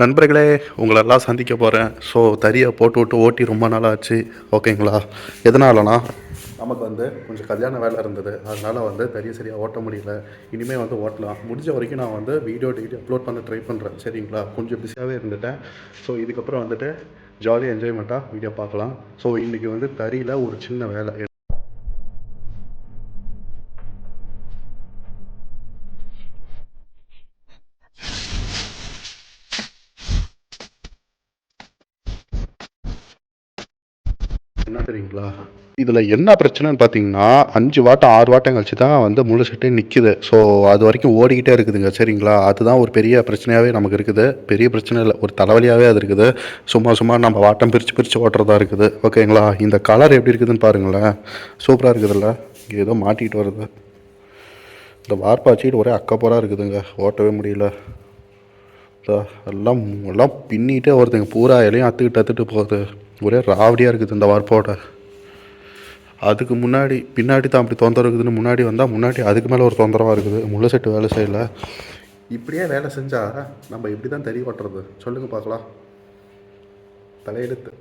நண்பர்களே, உங்களெல்லாம் சந்திக்க போகிறேன். ஸோ தறியை போட்டு விட்டு ஓட்டி ரொம்ப நாள் ஆச்சு. ஓகேங்களா? எதனாலனா நமக்கு கொஞ்சம் கல்யாண வேலை இருந்தது. அதனால் தறியை சரியாக ஓட்ட முடியல. இனிமேல் ஓட்டலாம். முடிஞ்ச வரைக்கும் நான் வீடியோ டெய்லி அப்லோட் பண்ண ட்ரை பண்ணுறேன். சரிங்களா? கொஞ்சம் பிஸியாகவே இருந்துட்டேன். ஸோ இதுக்கப்புறம் ஜாலியாக என்ஜாய்மெண்ட்டாக வீடியோ பார்க்கலாம். ஸோ இன்றைக்கி தறியில் ஒரு சின்ன வேலை. என்ன தெரியுங்களா? இதில் என்ன பிரச்சனைன்னு பார்த்தீங்கன்னா 5 வாட்டம் 6 வாட்டம் கழிச்சு தான் முழு செட்டே நிற்கிது. ஸோ அது வரைக்கும் ஓடிக்கிட்டே இருக்குதுங்க. சரிங்களா? அதுதான் ஒரு பெரிய பிரச்சனையாகவே நமக்கு இருக்குது. பெரிய பிரச்சனை இல்லை, ஒரு தலைவலியாகவே அது இருக்குது. சும்மா சும்மா நம்ம வாட்டம் பிரித்து பிரித்து ஓட்டுறதா இருக்குது. ஓகேங்களா? இந்த கலர் எப்படி இருக்குதுன்னு பாருங்களேன். சூப்பராக இருக்குதுல்ல? இங்கே ஏதோ மாட்டிக்கிட்டு வருது. இந்த வார்ப்பாச்சிட்டு ஒரே அக்கப்போராக இருக்குதுங்க. ஓட்டவே முடியல. எல்லாம் எல்லாம் பின்னிகிட்டே வருதுங்க. பூரா இலையும் அத்துக்கிட்டு போகுது. ஒரே ராவடியாக இருக்குது இந்த வார்ப்போட. அதுக்கு பின்னாடி தான் அப்படி தொந்தரவு இருக்குதுன்னு முன்னாடி வந்தால் முன்னாடி அதுக்கு மேலே ஒரு தொந்தரவாக இருக்குது. முழு செட்டு வேலை செய்யலை. இப்படியே வேலை செஞ்சால் நம்ம இப்படி தான் தறி ஓட்டுறது? சொல்லுங்கள் பார்க்கலாம். தலையெழுத்து.